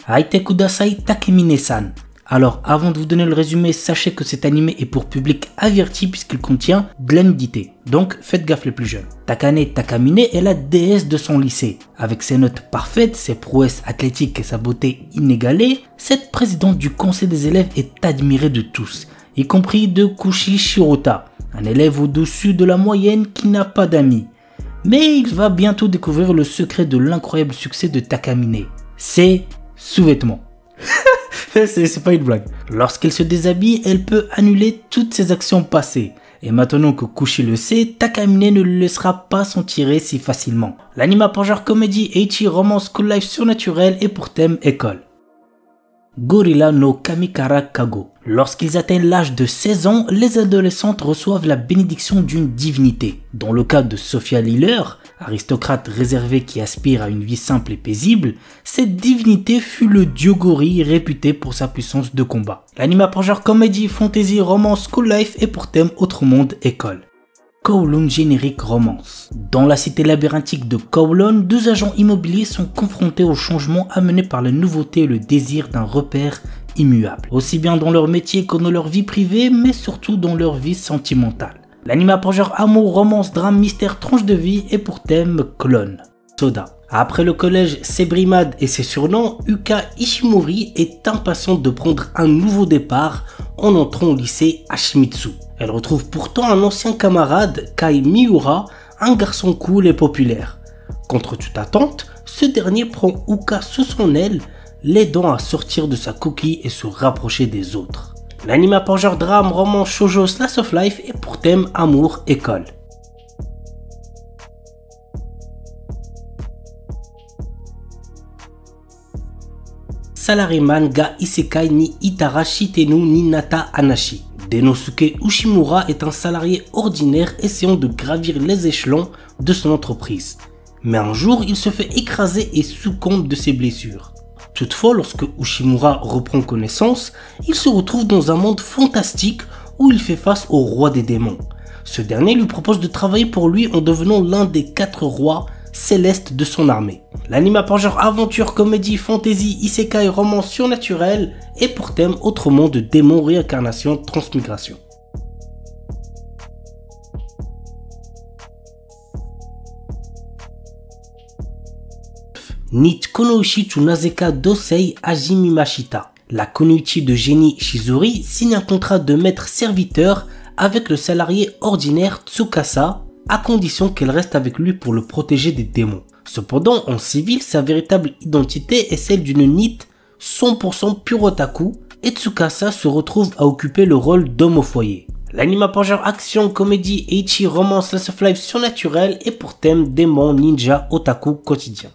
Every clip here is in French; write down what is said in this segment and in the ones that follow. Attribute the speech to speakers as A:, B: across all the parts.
A: Aite kudasai Takemine-san. Alors, avant de vous donner le résumé, sachez que cet animé est pour public averti puisqu'il contient de la nudité. Donc, faites gaffe les plus jeunes. Takane Takamine est la déesse de son lycée. Avec ses notes parfaites, ses prouesses athlétiques et sa beauté inégalée, cette présidente du conseil des élèves est admirée de tous, y compris de Kushi Shirota, un élève au-dessus de la moyenne qui n'a pas d'amis. Mais il va bientôt découvrir le secret de l'incroyable succès de Takamine. C'est sous-vêtements. C'est pas une blague. Lorsqu'elle se déshabille, elle peut annuler toutes ses actions passées. Et maintenant que Kushi le sait, Takamine ne le laissera pas s'en tirer si facilement. L'anime a pour genre comédie, ecchi, romance, school life surnaturel et pour thème école. Gorilla no Kamikara Kago. Lorsqu'ils atteignent l'âge de 16 ans, les adolescentes reçoivent la bénédiction d'une divinité. Dans le cas de Sophia Liller, aristocrate réservée qui aspire à une vie simple et paisible, cette divinité fut le dieu gorille réputé pour sa puissance de combat. L'anime a pour genre comédie, fantasy, romance, school life et pour thème autre monde, école. Kowloon Générique Romance. Dans la cité labyrinthique de Kowloon, deux agents immobiliers sont confrontés aux changements amenés par la nouveauté et le désir d'un repère immuable, aussi bien dans leur métier que dans leur vie privée, mais surtout dans leur vie sentimentale. L'anime a pour genre amour, romance, drame, mystère, tranche de vie et pour thème clone. Soda. Après le collège Sebrimad et ses surnoms, Uka Ishimori est impatiente de prendre un nouveau départ en entrant au lycée Hashimitsu. Elle retrouve pourtant un ancien camarade, Kai Miura, un garçon cool et populaire. Contre toute attente, ce dernier prend Uka sous son aile, l'aidant à sortir de sa coquille et se rapprocher des autres. L'anime a pour genre drame, roman, shoujo, slice of life et pour thème amour, école. Salaryman ga Isekai ni Itara Shitenu ni Nata Anashi. Denosuke Ushimura est un salarié ordinaire essayant de gravir les échelons de son entreprise. Mais un jour, il se fait écraser et succombe de ses blessures. Toutefois, lorsque Ushimura reprend connaissance, il se retrouve dans un monde fantastique où il fait face au roi des démons. Ce dernier lui propose de travailler pour lui en devenant l'un des 4 rois célestes de son armée. L'anime a pour genre aventure, comédie, fantasy, isekai, romance surnaturel et pour thème autre monde, démons, réincarnation, transmigration. Nit Konoichi tu Nazeka Dosei Hajimimashita. La Konoichi de génie Shizori signe un contrat de maître-serviteur avec le salarié ordinaire Tsukasa, à condition qu'elle reste avec lui pour le protéger des démons. Cependant, en civil, sa véritable identité est celle d'une Nit 100% pure otaku, et Tsukasa se retrouve à occuper le rôle d'homme au foyer. L'anime a pour genre action, comédie, ecchi, romance, slice of life surnaturel et pour thème démon, ninja, otaku quotidien.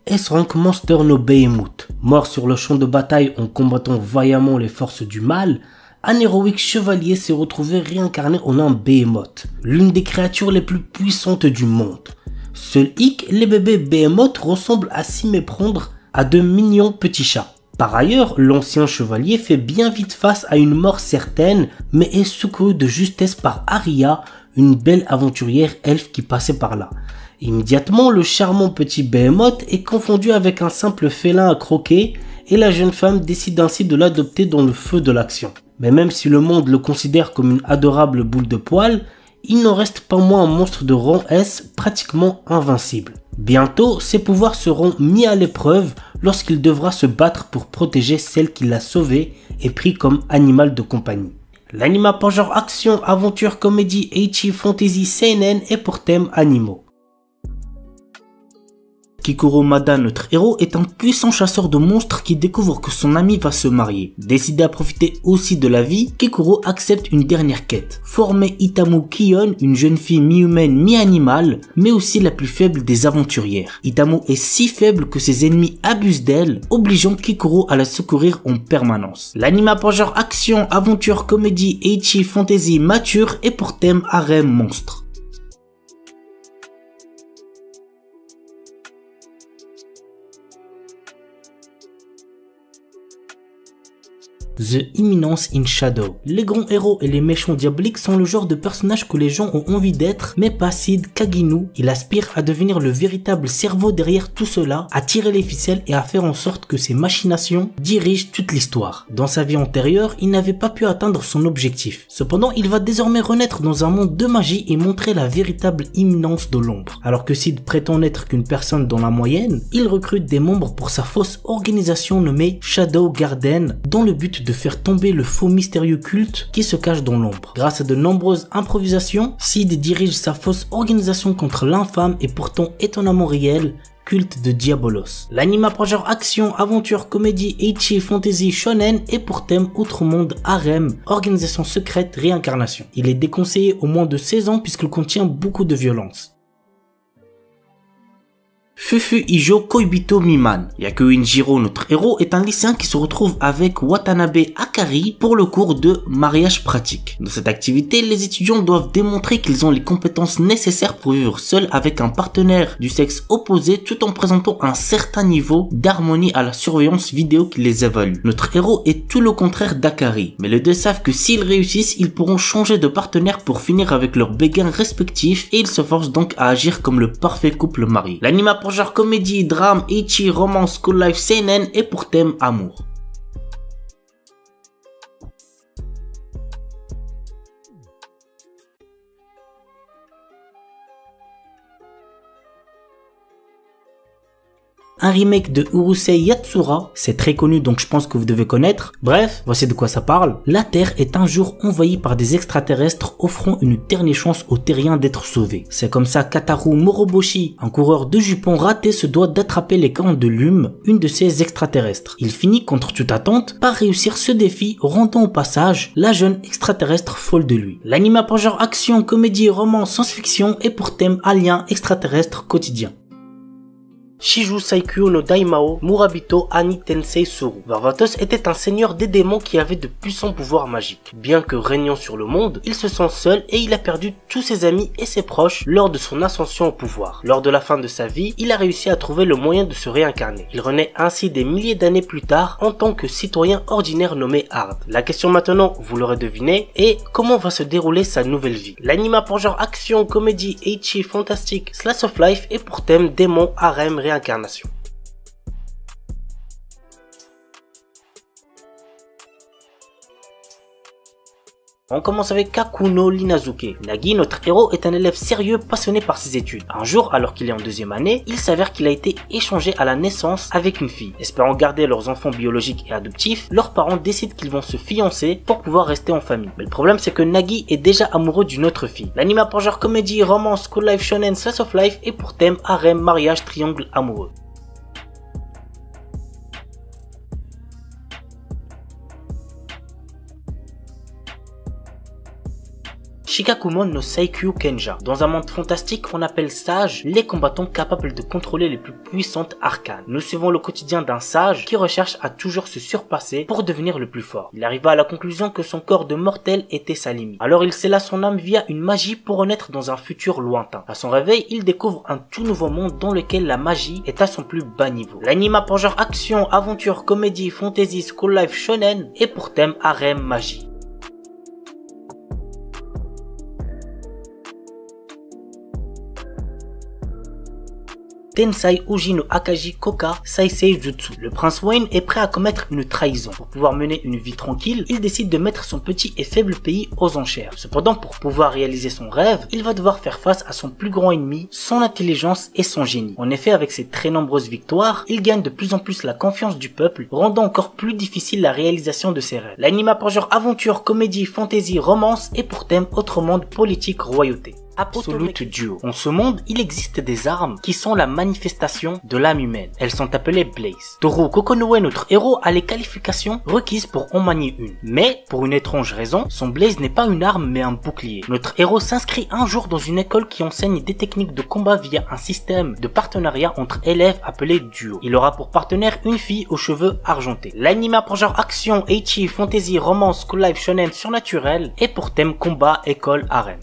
A: S-Rank Monster no Behemoth. Mort sur le champ de bataille en combattant vaillamment les forces du mal, un héroïque chevalier s'est retrouvé réincarné en un Behemoth, l'une des créatures les plus puissantes du monde. Seul hic, les bébés Behemoth ressemblent à s'y méprendre à de mignons petits chats. Par ailleurs, l'ancien chevalier fait bien vite face à une mort certaine, mais est secouru de justesse par Aria, une belle aventurière elfe qui passait par là. Immédiatement, le charmant petit Behemoth est confondu avec un simple félin à croquer et la jeune femme décide ainsi de l'adopter dans le feu de l'action. Mais même si le monde le considère comme une adorable boule de poils, il n'en reste pas moins un monstre de rang S pratiquement invincible. Bientôt, ses pouvoirs seront mis à l'épreuve lorsqu'il devra se battre pour protéger celle qui l'a sauvé et pris comme animal de compagnie. L'anime a pour genre action, aventure, comédie, ecchi, fantasy, seinen et pour thème animaux. Kikuro Mada, notre héros, est un puissant chasseur de monstres qui découvre que son ami va se marier. Décidé à profiter aussi de la vie, Kikuro accepte une dernière quête. Former Itamu Kion, une jeune fille mi-humaine mi-animale, mais aussi la plus faible des aventurières. Itamu est si faible que ses ennemis abusent d'elle, obligeant Kikuro à la secourir en permanence. L'anime a pour genre action, aventure, comédie, ecchi, fantasy, mature et pour thème harem monstre. The Imminence in Shadow. Les grands héros et les méchants diaboliques sont le genre de personnages que les gens ont envie d'être, mais pas Sid Kaginu. Il aspire à devenir le véritable cerveau derrière tout cela, à tirer les ficelles et à faire en sorte que ses machinations dirigent toute l'histoire. Dans sa vie antérieure, il n'avait pas pu atteindre son objectif. Cependant, il va désormais renaître dans un monde de magie et montrer la véritable imminence de l'ombre. Alors que Sid prétend n'être qu'une personne dans la moyenne, il recrute des membres pour sa fausse organisation nommée Shadow Garden, dans le but de faire tomber le faux mystérieux culte qui se cache dans l'ombre. Grâce à de nombreuses improvisations, Sid dirige sa fausse organisation contre l'infâme et pourtant étonnamment réel culte de Diabolos. L'anime a pour genre action, aventure, comédie, ecchi, fantasy, shonen et pour thème outre-monde, harem, organisation secrète, réincarnation. Il est déconseillé au moins de 16 ans puisqu'il contient beaucoup de violence. Fufu Ijo Koibito Miman. Yakuinjiro, notre héros, est un lycéen qui se retrouve avec Watanabe Akari pour le cours de mariage pratique. Dans cette activité, les étudiants doivent démontrer qu'ils ont les compétences nécessaires pour vivre seuls avec un partenaire du sexe opposé tout en présentant un certain niveau d'harmonie à la surveillance vidéo qui les évalue. Notre héros est tout le contraire d'Akari, mais les deux savent que s'ils réussissent, ils pourront changer de partenaire pour finir avec leurs béguins respectifs et ils se forcent donc à agir comme le parfait couple marié. L'anime pour genre comédie, drame, ecchi, romance, school life, seinen et pour thème amour. Un remake de Urusei Yatsura, c'est très connu donc je pense que vous devez connaître. Bref, voici de quoi ça parle. La Terre est un jour envahie par des extraterrestres offrant une dernière chance aux terriens d'être sauvés. C'est comme ça qu'Ataru Moroboshi, un coureur de jupons raté, se doit d'attraper les cornes de Lume, une de ces extraterrestres. Il finit contre toute attente par réussir ce défi, rendant au passage la jeune extraterrestre folle de lui. L'anime a pour genre action, comédie, roman, science-fiction et pour thème alien extraterrestre quotidien. Shiju Saikyo no Daimao Murabito Ani Tensei Suru. Varvatos était un seigneur des démons qui avait de puissants pouvoirs magiques. Bien que régnant sur le monde, il se sent seul et il a perdu tous ses amis et ses proches lors de son ascension au pouvoir. Lors de la fin de sa vie, il a réussi à trouver le moyen de se réincarner. Il renaît ainsi des milliers d'années plus tard en tant que citoyen ordinaire nommé Hard. La question maintenant, vous l'aurez deviné, est comment va se dérouler sa nouvelle vie. L'anime a pour genre action, comédie, ecchi, fantastique, slice of life et pour thème démon, harem, réincarnation. On commence avec Kakuno Linazuke. Nagi, notre héros, est un élève sérieux passionné par ses études. Un jour, alors qu'il est en deuxième année, il s'avère qu'il a été échangé à la naissance avec une fille. Espérant garder leurs enfants biologiques et adoptifs, leurs parents décident qu'ils vont se fiancer pour pouvoir rester en famille. Mais le problème c'est que Nagi est déjà amoureux d'une autre fille. L'anime a pour genre comédie, romance, school life, shonen, slice of life et pour thème harem, mariage, triangle amoureux. Shikakumon no Saikyu Kenja. Dans un monde fantastique, on appelle sages les combattants capables de contrôler les plus puissantes arcanes. Nous suivons le quotidien d'un sage qui recherche à toujours se surpasser pour devenir le plus fort. Il arriva à la conclusion que son corps de mortel était sa limite. Alors il scella son âme via une magie pour renaître dans un futur lointain. À son réveil, il découvre un tout nouveau monde dans lequel la magie est à son plus bas niveau. L'anime a pour genre action, aventure, comédie, fantasy, school life, shonen et pour thème harem, magie. Tensai Uji no Akaji Koka Saisei Jutsu. Le prince Wayne est prêt à commettre une trahison. Pour pouvoir mener une vie tranquille, il décide de mettre son petit et faible pays aux enchères. Cependant, pour pouvoir réaliser son rêve, il va devoir faire face à son plus grand ennemi, son intelligence et son génie. En effet, avec ses très nombreuses victoires, il gagne de plus en plus la confiance du peuple, rendant encore plus difficile la réalisation de ses rêves. L'anime a pour genre aventure, comédie, fantasy, romance et pour thème autre monde, politique, royauté. Absolute Duo. En ce monde, il existe des armes qui sont la manifestation de l'âme humaine. Elles sont appelées Blaze. Toru Kokonoe, notre héros, a les qualifications requises pour en manier une. Mais, pour une étrange raison, son Blaze n'est pas une arme mais un bouclier. Notre héros s'inscrit un jour dans une école qui enseigne des techniques de combat via un système de partenariat entre élèves appelé Duo. Il aura pour partenaire une fille aux cheveux argentés. L'anime a pour genre action, ecchi, fantasy, romance, school life, shonen, surnaturel et pour thème combat, école, harem.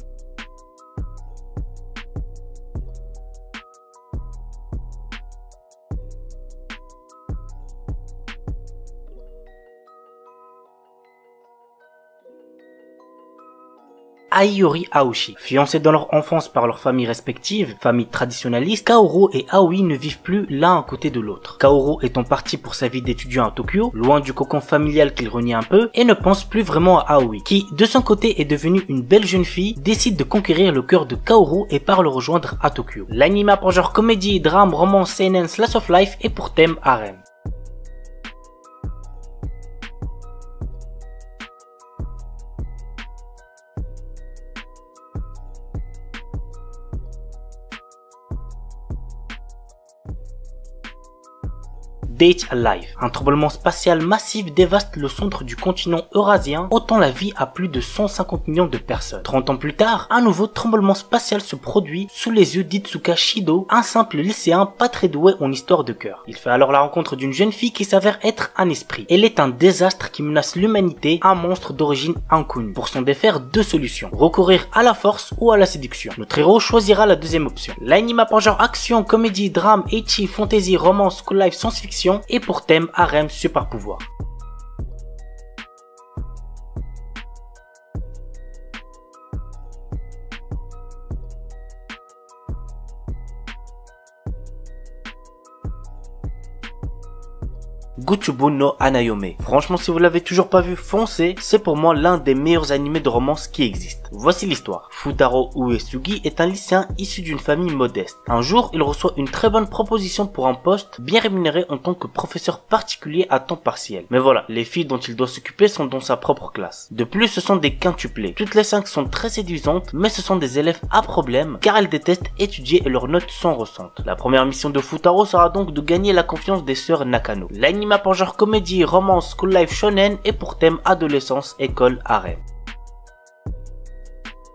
A: Aiyori Aoshi. Fiancés dans leur enfance par leurs familles respectives, familles traditionnalistes, Kaoru et Aoi ne vivent plus l'un à côté de l'autre. Kaoru étant parti pour sa vie d'étudiant à Tokyo, loin du cocon familial qu'il renie un peu, et ne pense plus vraiment à Aoi, qui, de son côté est devenue une belle jeune fille, décide de conquérir le cœur de Kaoru et part le rejoindre à Tokyo. L'anime a pour genre comédie, drame, romance, seinen, slice of life et pour thème harem. Date Alive. Un tremblement spatial massif dévaste le centre du continent eurasien, ôtant la vie à plus de 150 millions de personnes. 30 ans plus tard, un nouveau tremblement spatial se produit sous les yeux d'Itsuka Shido, un simple lycéen pas très doué en histoire de cœur. Il fait alors la rencontre d'une jeune fille qui s'avère être un esprit. Elle est un désastre qui menace l'humanité, un monstre d'origine inconnue. Pour s'en défaire, deux solutions. Recourir à la force ou à la séduction. Notre héros choisira la deuxième option. L'anime a pour genre action, comédie, drame, ecchi, fantasy, romance, school life, science-fiction et pour thème harem super pouvoir. Gochubu no Hanayome. Franchement, si vous l'avez toujours pas vu, foncez, c'est pour moi l'un des meilleurs animés de romance qui existent. Voici l'histoire. Futaro Uesugi est un lycéen issu d'une famille modeste. Un jour, il reçoit une très bonne proposition pour un poste bien rémunéré en tant que professeur particulier à temps partiel. Mais voilà, les filles dont il doit s'occuper sont dans sa propre classe. De plus, ce sont des quintuplés. Toutes les 5 sont très séduisantes, mais ce sont des élèves à problème, car elles détestent étudier et leurs notes sont ressentent. La première mission de Futaro sera donc de gagner la confiance des sœurs Nakano. L'anime a pour genre comédie, romance, school life, shonen et pour thème adolescence, école, harem.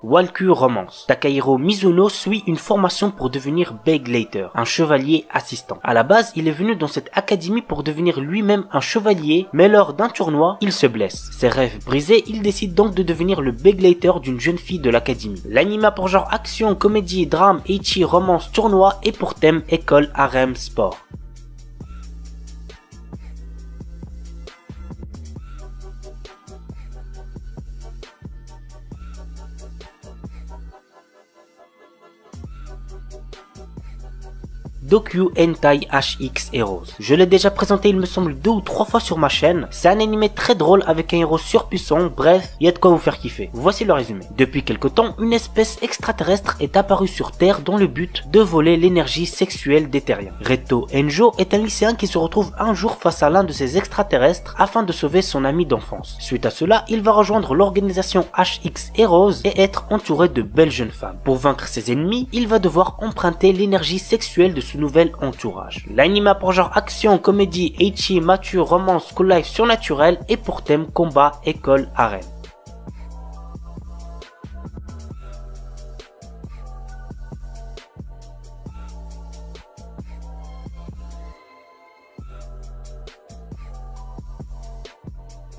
A: Walkure Romance. Takahiro Mizuno suit une formation pour devenir Begleiter, un chevalier assistant. À la base, il est venu dans cette académie pour devenir lui-même un chevalier, mais lors d'un tournoi, il se blesse. Ses rêves brisés, il décide donc de devenir le Begleiter d'une jeune fille de l'académie. L'anime a pour genre action, comédie, drame, ecchi, romance, tournoi et pour thème école, harem, sport. Dokyu Hentai HX Heroes. Je l'ai déjà présenté il me semble 2 ou 3 fois sur ma chaîne. C'est un animé très drôle avec un héros surpuissant, bref, il y a de quoi vous faire kiffer. Voici le résumé. Depuis quelque temps, une espèce extraterrestre est apparue sur Terre dans le but de voler l'énergie sexuelle des terriens. Reto Enjo est un lycéen qui se retrouve un jour face à l'un de ces extraterrestres afin de sauver son ami d'enfance. Suite à cela, il va rejoindre l'organisation HX Heroes et être entouré de belles jeunes femmes. Pour vaincre ses ennemis, il va devoir emprunter l'énergie sexuelle de son nouvel entourage. L'anime a pour genre action, comédie, ecchi, mature, romance, school life, surnaturel et pour thème combat, école, harem.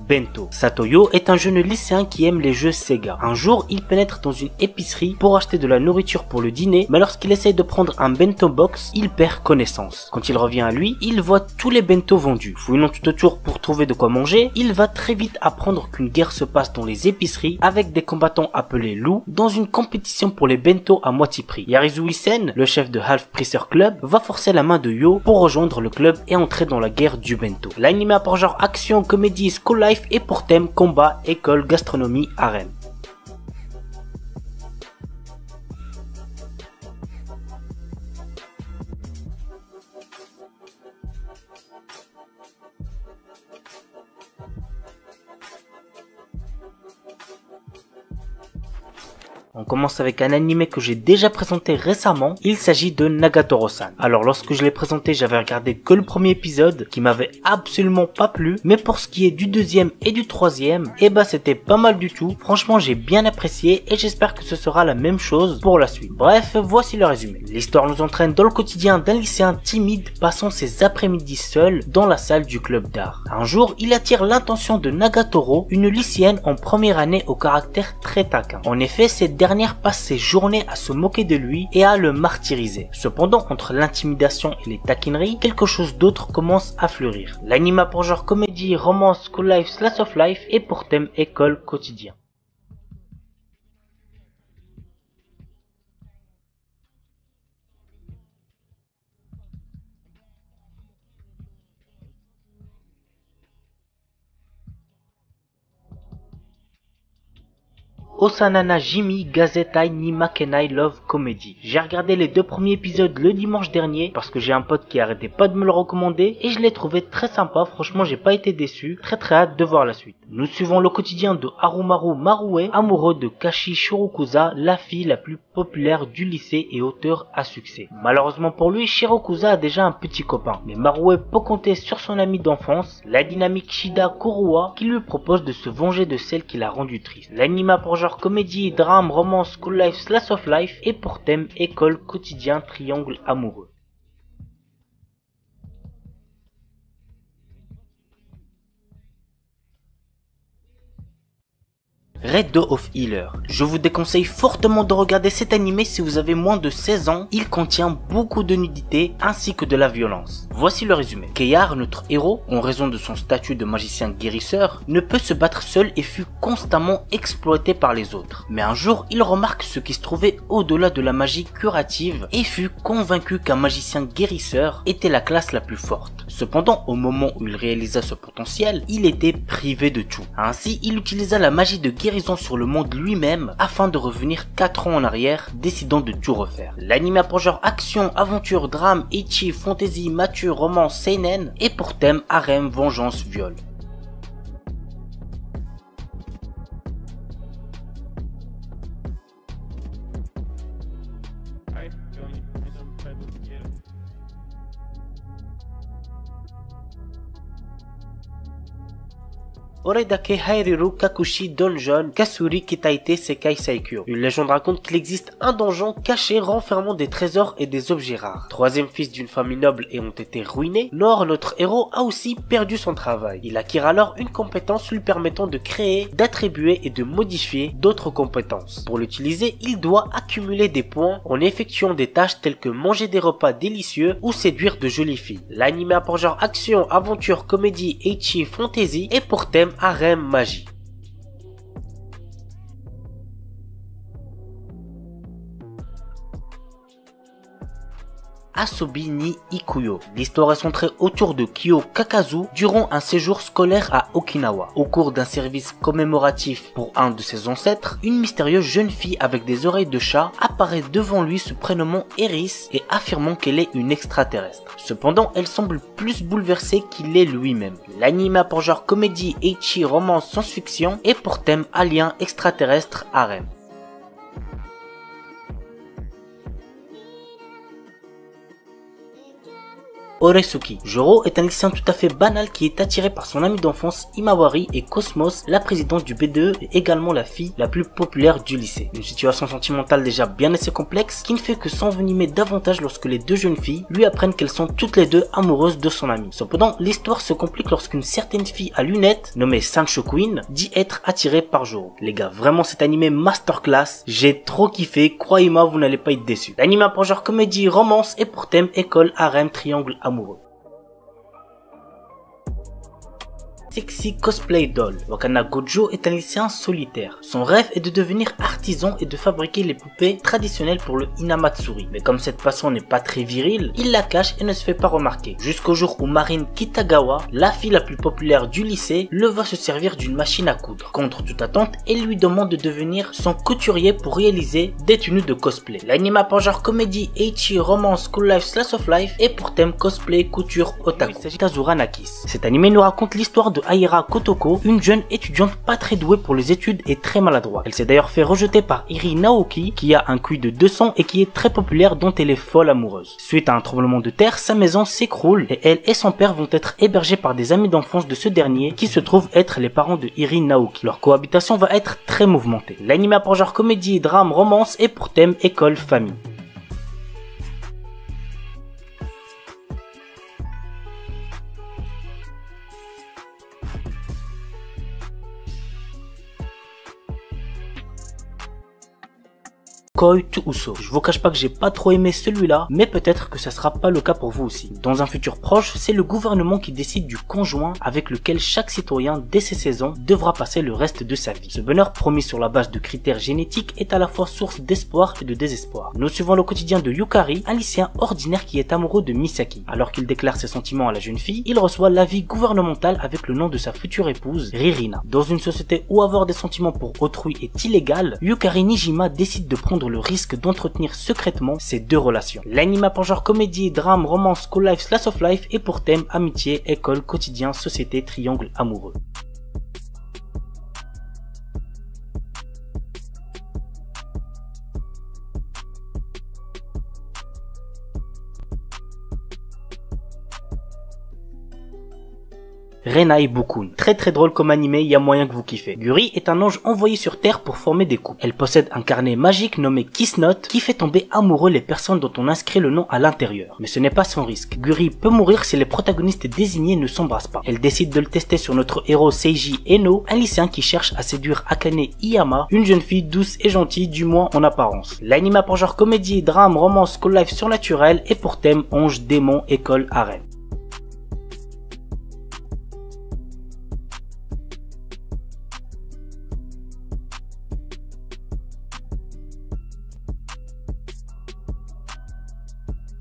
A: Bento. Satoyo est un jeune lycéen qui aime les jeux Sega. Un jour, il pénètre dans une épicerie pour acheter de la nourriture pour le dîner, mais lorsqu'il essaye de prendre un bento box, il perd connaissance. Quand il revient à lui, il voit tous les bento vendus. Fouillant tout autour pour trouver de quoi manger, il va très vite apprendre qu'une guerre se passe dans les épiceries avec des combattants appelés loups dans une compétition pour les bento à moitié prix. Yarizu Isen, le chef de Half Priester Club, va forcer la main de Yo pour rejoindre le club et entrer dans la guerre du bento. L'anime a pour genre action, comédie, school life et pour thème combat, école, gastronomie, harem. On commence avec un animé que j'ai déjà présenté récemment, il s'agit de Nagatoro-san. Alors lorsque je l'ai présenté, j'avais regardé que le premier épisode qui m'avait absolument pas plu, mais pour ce qui est du deuxième et du troisième, eh bah c'était pas mal du tout. Franchement j'ai bien apprécié et j'espère que ce sera la même chose pour la suite. Bref, voici le résumé. L'histoire nous entraîne dans le quotidien d'un lycéen timide passant ses après-midi seul dans la salle du club d'art. Un jour, il attire l'attention de Nagatoro, une lycéenne en première année au caractère très taquin. En effet, cette dernière passe ses journées à se moquer de lui et à le martyriser. Cependant, entre l'intimidation et les taquineries, quelque chose d'autre commence à fleurir. L'anime a pour genre comédie, romance, school life, slice of life et pour thème école quotidien. Osanana Jimi Gazetai ni Makenai Love Comedy. J'ai regardé les 2 premiers épisodes le dimanche dernier parce que j'ai un pote qui arrêtait pas de me le recommander et je l'ai trouvé très sympa. Franchement, j'ai pas été déçu. Très hâte de voir la suite. Nous suivons le quotidien de Harumaru Marue, amoureux de Kashi Shirokusa, la fille la plus populaire du lycée et auteur à succès. Malheureusement pour lui, Shirokusa a déjà un petit copain, mais Marue peut compter sur son ami d'enfance, la dynamique Shida Kuroa, qui lui propose de se venger de celle qui l'a rendu triste. L'anime a pour genre comédie, drame, romance, school life, slice of life et pour thème école, quotidien, triangle amoureux. Red Door of Healer. Je vous déconseille fortement de regarder cet animé si vous avez moins de 16 ans. Il contient beaucoup de nudité ainsi que de la violence. Voici le résumé. Keyar, notre héros, en raison de son statut de magicien guérisseur, ne peut se battre seul et fut constamment exploité par les autres. Mais un jour, il remarque ce qui se trouvait au-delà de la magie curative et fut convaincu qu'un magicien guérisseur était la classe la plus forte. Cependant, au moment où il réalisa ce potentiel, il était privé de tout. Ainsi, il utilisa la magie de guérison sur le monde lui-même afin de revenir 4 ans en arrière, décidant de tout refaire. L'anime a pour genre action, aventure, drame, ecchi, fantasy, mature, romance, seinen et pour thème harem, vengeance, viol. Oredake Hairiru Kakushi Donjon Kasuri Kitaite Sekai Saikyo. Une légende raconte qu'il existe un donjon caché renfermant des trésors et des objets rares. Troisième fils d'une famille noble ayant été ruiné, Nor, notre héros, a aussi perdu son travail. Il acquiert alors une compétence lui permettant de créer, d'attribuer et de modifier d'autres compétences. Pour l'utiliser, il doit accumuler des points en effectuant des tâches telles que manger des repas délicieux ou séduire de jolies filles. L'anime a pour genre action, aventure, comédie, ecchi, fantasy et pour thème harem, magie. Asobi ni Ikuyo. L'histoire est centrée autour de Kyo Kakazu durant un séjour scolaire à Okinawa. Au cours d'un service commémoratif pour un de ses ancêtres, une mystérieuse jeune fille avec des oreilles de chat apparaît devant lui se prénommant Eris et affirmant qu'elle est une extraterrestre. Cependant, elle semble plus bouleversée qu'il est lui-même. L'anime a pour genre comédie, ecchi, romance, science-fiction et pour thème alien, extraterrestre, harem. Oresuki. Joro est un lycéen tout à fait banal qui est attiré par son ami d'enfance Imawari et Cosmos, la présidente du B2 et également la fille la plus populaire du lycée. Une situation sentimentale déjà bien assez complexe qui ne fait que s'envenimer davantage lorsque les deux jeunes filles lui apprennent qu'elles sont toutes les deux amoureuses de son ami. Cependant, l'histoire se complique lorsqu'une certaine fille à lunettes, nommée Sancho Queen, dit être attirée par Joro. Les gars, vraiment cet animé masterclass, j'ai trop kiffé, croyez-moi vous n'allez pas être déçus. L'anime a pour genre comédie, romance et pour thème école, harem, triangle amoureux. Sexy Cosplay Doll. Wakana Gojo est un lycéen solitaire. Son rêve est de devenir artisan et de fabriquer les poupées traditionnelles pour le Hinamatsuri. Mais comme cette passion n'est pas très virile, il la cache et ne se fait pas remarquer. Jusqu'au jour où Marine Kitagawa, la fille la plus populaire du lycée, le voit se servir d'une machine à coudre. Contre toute attente, elle lui demande de devenir son couturier pour réaliser des tenues de cosplay. L'anime a pour genre comédie, ecchi, romance, school life, slice of life et pour thème cosplay, couture, otaku. Il s'agit d'Azura Nakis. Cet animé nous raconte l'histoire de de Aira Kotoko, une jeune étudiante pas très douée pour les études et très maladroite. Elle s'est d'ailleurs fait rejeter par Iri Naoki, qui a un QI de 200 et qui est très populaire, dont elle est folle amoureuse. Suite à un tremblement de terre, sa maison s'écroule et elle et son père vont être hébergés par des amis d'enfance de ce dernier qui se trouvent être les parents de Iri Naoki. Leur cohabitation va être très mouvementée. L'anime a pour genre comédie, drame, romance et pour thème école, famille. Koi to Uso. Je vous cache pas que j'ai pas trop aimé celui-là, mais peut-être que ça sera pas le cas pour vous aussi. Dans un futur proche, c'est le gouvernement qui décide du conjoint avec lequel chaque citoyen dès ses 16 ans devra passer le reste de sa vie. Ce bonheur promis sur la base de critères génétiques est à la fois source d'espoir et de désespoir. Nous suivons le quotidien de Yukari, un lycéen ordinaire qui est amoureux de Misaki. Alors qu'il déclare ses sentiments à la jeune fille, il reçoit l'avis gouvernemental avec le nom de sa future épouse, Ririna. Dans une société où avoir des sentiments pour autrui est illégal, Yukari Nijima décide de prendre le risque d'entretenir secrètement ces deux relations. L'anime a pour genre comédie, drame, romance, school life, slice of life et pour thème amitié, école, quotidien, société, triangle amoureux. Renai Bukun. Très drôle comme animé, il y a moyen que vous kiffez. Guri est un ange envoyé sur Terre pour former des couples. Elle possède un carnet magique nommé Kiss Note qui fait tomber amoureux les personnes dont on inscrit le nom à l'intérieur. Mais ce n'est pas sans risque. Guri peut mourir si les protagonistes désignés ne s'embrassent pas. Elle décide de le tester sur notre héros Seiji Eno, un lycéen qui cherche à séduire Akane Iyama, une jeune fille douce et gentille, du moins en apparence. L'anime a pour genre comédie, drame, romance, school life surnaturel et pour thème ange, démon, école, harem.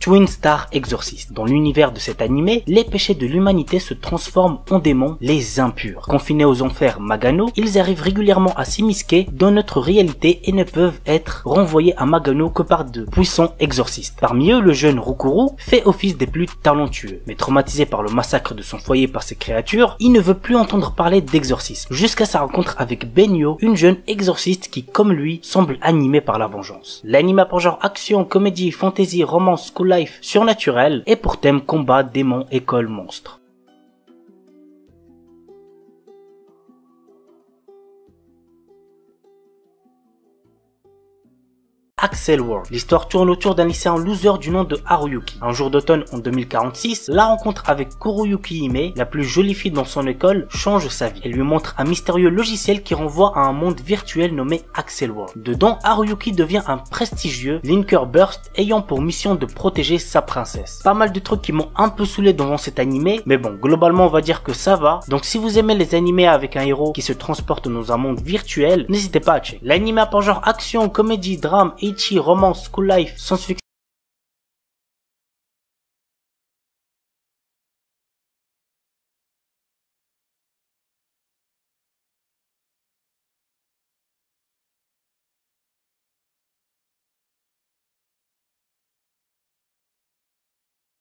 A: Twin Star Exorcist. Dans l'univers de cet animé, les péchés de l'humanité se transforment en démons, les impurs. Confinés aux enfers Magano, ils arrivent régulièrement à s'immiscer dans notre réalité et ne peuvent être renvoyés à Magano que par de puissants exorcistes. Parmi eux, le jeune Rukuru fait office des plus talentueux. Mais traumatisé par le massacre de son foyer par ces créatures, il ne veut plus entendre parler d'exorcisme. Jusqu'à sa rencontre avec Benyo, une jeune exorciste qui, comme lui, semble animée par la vengeance. L'anime a pour genre action, comédie, fantasy, romance, school life, surnaturel et pour thème combat, démon, école, monstre. Accel World. L'histoire tourne autour d'un lycéen loser du nom de Haruyuki. Un jour d'automne en 2046, la rencontre avec Kuruyuki Hime, la plus jolie fille dans son école, change sa vie. Elle lui montre un mystérieux logiciel qui renvoie à un monde virtuel nommé Accel World. Dedans, Haruyuki devient un prestigieux Linker Burst ayant pour mission de protéger sa princesse. Pas mal de trucs qui m'ont un peu saoulé devant cet animé, mais bon, globalement on va dire que ça va. Donc si vous aimez les animés avec un héros qui se transporte dans un monde virtuel, n'hésitez pas à checker. L'anime a pour genre action, comédie, drame, ecchi, romance, school life, science-fiction.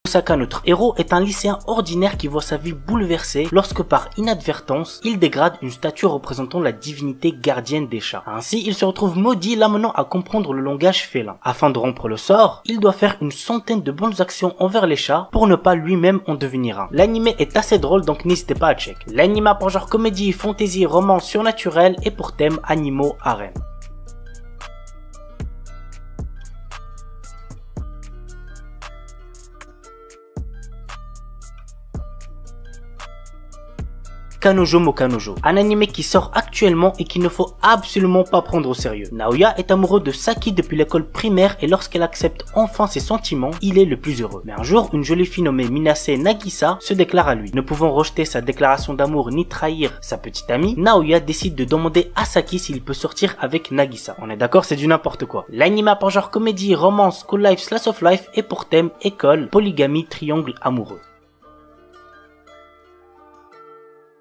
A: Osaka, notre héros, est un lycéen ordinaire qui voit sa vie bouleversée lorsque par inadvertance, il dégrade une statue représentant la divinité gardienne des chats. Ainsi, il se retrouve maudit, l'amenant à comprendre le langage félin. Afin de rompre le sort, il doit faire une centaine de bonnes actions envers les chats pour ne pas lui-même en devenir un. L'anime est assez drôle, donc n'hésitez pas à check. L'anime a pour genre comédie, fantasy, romance surnaturel et pour thème animaux, harem. Kanojo mo Kanojo, un animé qui sort actuellement et qu'il ne faut absolument pas prendre au sérieux. Naoya est amoureux de Saki depuis l'école primaire et lorsqu'elle accepte enfin ses sentiments, il est le plus heureux. Mais un jour, une jolie fille nommée Minase Nagisa se déclare à lui. Ne pouvant rejeter sa déclaration d'amour ni trahir sa petite amie, Naoya décide de demander à Saki s'il peut sortir avec Nagisa. On est d'accord, c'est du n'importe quoi. L'anime a pour genre comédie, romance, school life, slice of life et pour thème école, polygamie, triangle amoureux.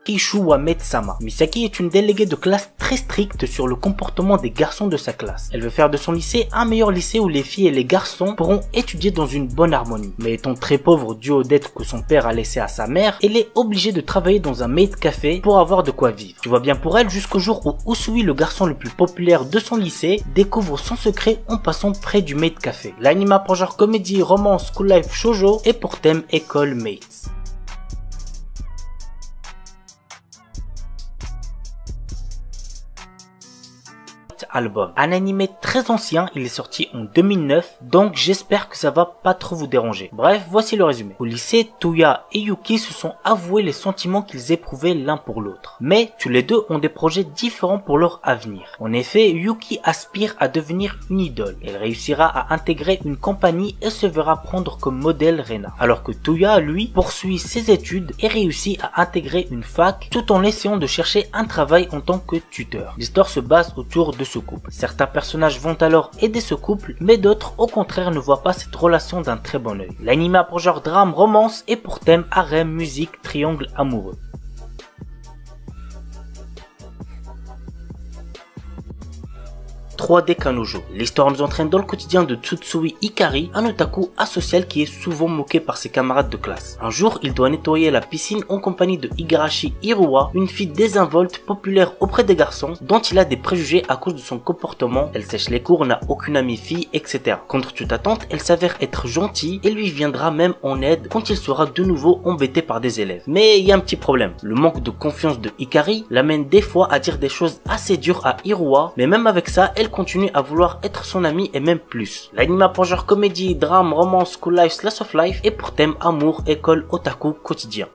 A: Kishu Wamed-sama. Misaki est une déléguée de classe très stricte sur le comportement des garçons de sa classe. Elle veut faire de son lycée un meilleur lycée où les filles et les garçons pourront étudier dans une bonne harmonie. Mais étant très pauvre dû aux dettes que son père a laissées à sa mère, elle est obligée de travailler dans un maid café pour avoir de quoi vivre. Tu vois bien pour elle jusqu'au jour où Usui, le garçon le plus populaire de son lycée, découvre son secret en passant près du maid café. L'anime a pour genre comédie, romance, school life, shoujo et pour thème école mates. Album. Un animé très ancien, il est sorti en 2009, donc j'espère que ça va pas trop vous déranger. Bref, voici le résumé. Au lycée, Tuya et Yuki se sont avoués les sentiments qu'ils éprouvaient l'un pour l'autre. Mais tous les deux ont des projets différents pour leur avenir. En effet, Yuki aspire à devenir une idole. Elle réussira à intégrer une compagnie et se verra prendre comme modèle Rena. Alors que Tuya, lui, poursuit ses études et réussit à intégrer une fac tout en essayant de chercher un travail en tant que tuteur. L'histoire se base autour de ce couple. Certains personnages vont alors aider ce couple, mais d'autres au contraire ne voient pas cette relation d'un très bon œil. L'anime a pour genre drame, romance et pour thème harem, musique, triangle amoureux. 3D Kanojo. L'histoire nous entraîne dans le quotidien de Tsutsui Hikari, un otaku asocial qui est souvent moqué par ses camarades de classe. Un jour, il doit nettoyer la piscine en compagnie de Igarashi Hiruwa, une fille désinvolte, populaire auprès des garçons, dont il a des préjugés à cause de son comportement. Elle sèche les cours, n'a aucune amie fille, etc. Contre toute attente, elle s'avère être gentille et lui viendra même en aide quand il sera de nouveau embêté par des élèves. Mais il y a un petit problème. Le manque de confiance de Hikari l'amène des fois à dire des choses assez dures à Hiruwa, mais même avec ça, elle continue à vouloir être son amie et même plus. L'anime a pour genre comédie, drame, romance, school life, slice of life et pour thème amour, école, otaku, quotidien.